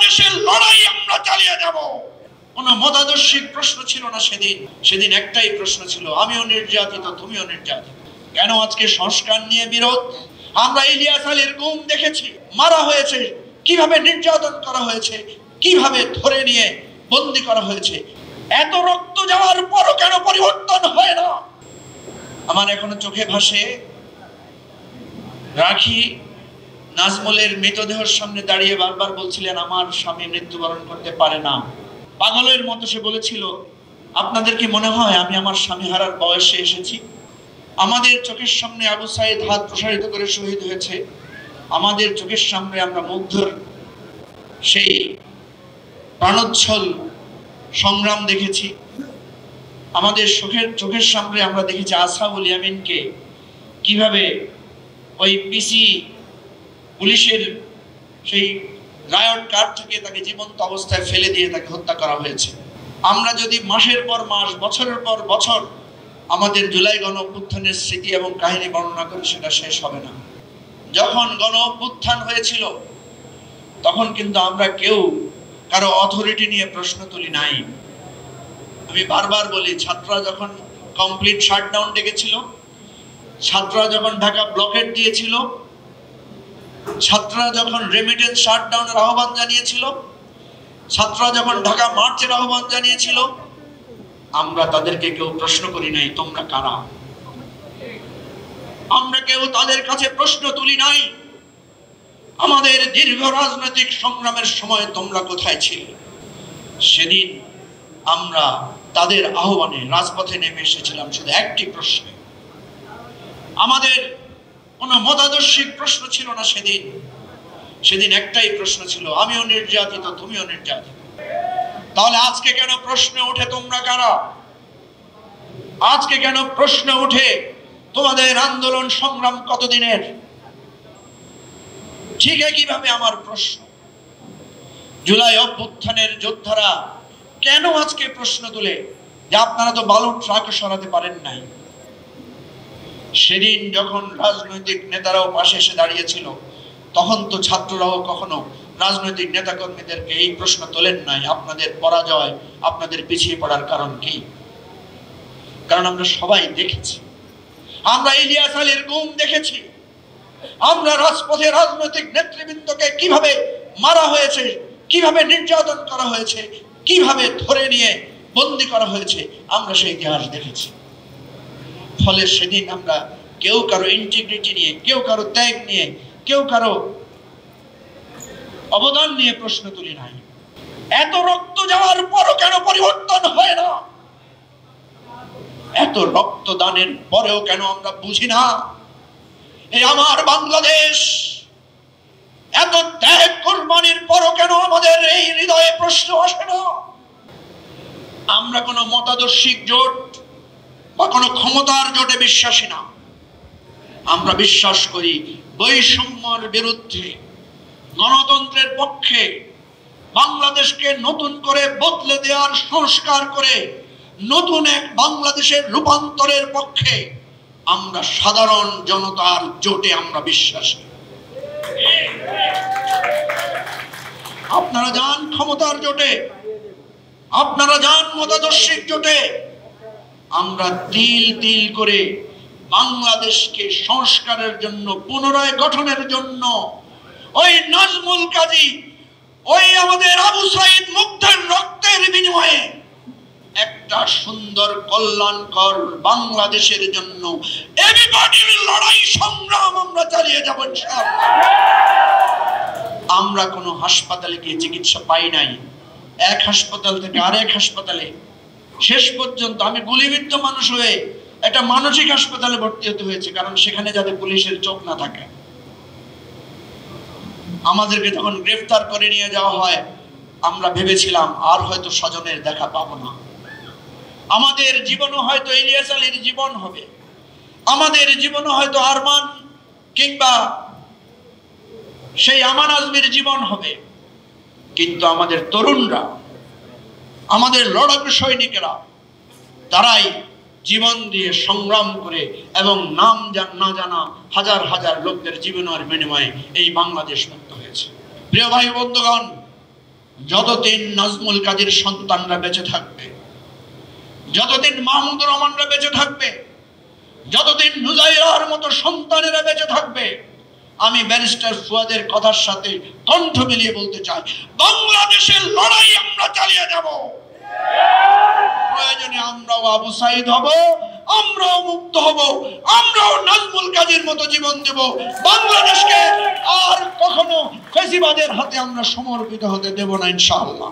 বাংলাদেশের লড়াই আমরা চালিয়ে যাব। কোনো মতাদর্শিক প্রশ্ন ছিল না সেদিন একটাই প্রশ্ন ছিল, আমিও নির্যাতিত তুমিও নির্যাতিত। কেন আজকে সংস্কার নিয়ে বিরোধ? আমরা ইলিয়াস আলীর গুম দেখেছি, মারা হয়েছে, কিভাবে নির্যাতন করা হয়েছে, কিভাবে ধরে নিয়ে বন্দী করা হয়েছে। এত রক্ত যাওয়ার পরও কেন পরিবর্তন হয় না? আমার এখনো চোখে ভাসে রাখি নাজমুলের মৃতদেহের সামনে দাঁড়িয়ে বারবার বলছিলেন আমার স্বামী মৃত্যুবরণ করতে পারে না। পাগলের মতো সে বলেছিল, আপনাদের কি মনে হয় আমি আমার স্বামী হারার বয়সে এসেছি? আমাদের চোখের সামনে আবু সাইদ হাত প্রসারিত করে শহীদ হয়েছে, আমাদের চোখের সামনে আমরা মুগ্ধর সেই প্রাণোচ্ছল সংগ্রাম দেখেছি, আমাদের চোখের সামনে আমরা দেখেছি আসহাবুল ইয়ামিনকে কিভাবে ওই পিসি পুলিশের সেই রায়ট কার থেকে তাকে জীবন্ত অবস্থায় ফেলে দিয়ে তাকে হত্যা করা হয়েছে। আমরা যদি মাসের পর মাস, বছরের পর বছর আমাদের জুলাই গণ অভ্যুত্থানের স্মৃতি এবং কাহিনী বর্ণনা করি, সেটা শেষ হবে না। যখন গণ অভ্যুত্থান হয়েছিল তখন কিন্তু আমরা কেউ কারো অথরিটি নিয়ে প্রশ্ন তুলি নাই। আমি বারবার বলি, ছাত্ররা যখন কমপ্লিট শাটডাউন ডেকেছিল, ছাত্ররা যখন ঢাকা ব্লকেট দিয়েছিল, ছাত্ররা যখন রেমিটেন্স শাটডাউনের আহ্বান জানিয়েছিল, ছাত্ররা যখন ঢাকা মার্চের আহ্বান জানিয়েছিল, আমরা তাদেরকে কেউ প্রশ্ন করি নাই তোমরা কারা। আমরা কেউ তাদের কাছে প্রশ্ন তুলি নাই আমাদের দীর্ঘ রাজনৈতিক সংগ্রামের সময় তোমরা কোথায় ছিলে। সেদিন আমরা তাদের আহ্বানে রাজপথে নেমে এসেছিলাম শুধু একটি প্রশ্নে। আমাদের কোনো মতাদর্শিক প্রশ্ন ছিল না সেদিন একটাই প্রশ্ন ছিল, আমিও নির্যাতিত তুমিও নির্যাতিত। তাহলে আজকে কেন প্রশ্ন ওঠে তোমরা কারা? আজকে কেন প্রশ্ন ওঠে তোমাদের আন্দোলন সংগ্রাম কতদিনের? ঠিক একইভাবে আমার প্রশ্ন, জুলাই অভ্যুত্থানের যোদ্ধারা কেন আজকে প্রশ্ন তুলে যে আপনারা তো বালুর ট্রাক সরাতে পারেন নাই? সেদিন যখন রাজনৈতিক নেতারাও পাশে এসে দাঁড়িয়েছিল, তখন তো ছাত্ররাও কখনো রাজনৈতিক নেতাকর্মীদেরকে এই প্রশ্ন তোলেন নাই, আপনাদের পরাজয়, আপনাদের পিছিয়ে পড়ার কারণ কি? কারণ আমরা সবাই দেখেছি, আমরা ইলিয়াস আলীর গুম দেখেছি, আমরা রাজপথে রাজনৈতিক নেতৃবৃন্দকে কিভাবে মারা হয়েছে, কিভাবে নির্যাতন করা হয়েছে, কিভাবে ধরে নিয়ে বন্দী করা হয়েছে, আমরা সেই ইতিহাস দেখেছি। ফলে সেদিন আমরা কেউ কারো ইন্টিগ্রিটি নিয়ে, কেউ কারো ত্যাগ নিয়ে, কেউ কারো অবদান নিয়ে প্রশ্ন তুলি নাই। এত রক্ত যাওয়ার পরও কেন পরিবর্তন হয় না? এত রক্তদানের পরেও কেন আমরা বুঝি না এই আমার বাংলাদেশ? এত ত্যাগ কুরবানির পরও কেন আমাদের এই হৃদয়ে প্রশ্ন আসে না? আমরা কোনো মতাদর্শিক জোট বা কোনো ক্ষমতার জোটে বিশ্বাসী না। আমরা বিশ্বাস করি বৈষম্যের বিরুদ্ধে, গণতন্ত্রের পক্ষে, বাংলাদেশকে নতুন করে বদলে দেওয়ার সংস্কার করে নতুন এক বাংলাদেশের রূপান্তরের পক্ষে আমরা সাধারণ জনতার জোটে আমরা বিশ্বাসী। আপনারা যান ক্ষমতার জোটে, আপনারা যান মতাদর্শিক জোটে, আমরা তিল তিল করে বাংলাদেশকে সংস্কারের জন্য, পুনরায় গঠনের জন্য, ওই নাজমুল কাজী, ওই আমাদের আবু সাইদ মুগ্ধের রক্তের বিনিময়ে একটা সুন্দর কল্যাণকর বাংলাদেশের জন্য এবিবাডির লড়াই সংগ্রাম আমরা চালিয়ে যাব ইনশাআল্লাহ। আমরা কোনো হাসপাতালে গিয়ে চিকিৎসা পাই নাই, এক হাসপাতাল থেকে আরেক হাসপাতালে, শেষ পর্যন্ত আমি গুলিবিদ্ধ মানুষ হয়ে একটা মানসিক হাসপাতালে ভর্তি হতে হয়েছে, কারণ সেখানে যাতে পুলিশের চোখ না থাকে। আমাদেরকে যখন গ্রেফতার করে নিয়ে যাওয়া হয়, আমরা ভেবেছিলাম আর হয়তো স্বজনের দেখা পাবো না, আমাদের জীবনও হয়তো ইলিয়াস আলীর জীবন হবে, আমাদের জীবনও হয়তো আরমান কিংবা সেই আমান আজমির জীবন হবে। কিন্তু আমাদের তরুণরা, আমাদের লড়াকু সৈনিকেরা, তারাই জীবন দিয়ে সংগ্রাম করে এবং নাম না জানা হাজার হাজার লোকদের জীবনের বিনিময়ে এই বাংলাদেশ মুক্ত হয়েছে। প্রিয় ভাই বন্ধুগণ, যতদিন নাজমুল কাজীর সন্তানরা বেঁচে থাকবে, যতদিন মাহমুদুর রহমানরা বেঁচে থাকবে, যতদিন নুজাইরার মতো সন্তানেরা বেঁচে থাকবে, আমি ব্যারিস্টার ফুয়াদের কথার সাথে কণ্ঠ মিলিয়ে বলতে চাই, বাংলাদেশের লড়াই আমরা চালিয়ে যাব। প্রয়োজনে আমরাও আবু সাঈদ হব, আমরাও মুক্ত হব, আমরাও নাজমুল কাজীর মতো জীবন দেব। বাংলাদেশকে আর কখনো ফ্যাসিবাদের হাতে আমরা সমর্পিত হতে দেব না, ইনশাআল্লাহ।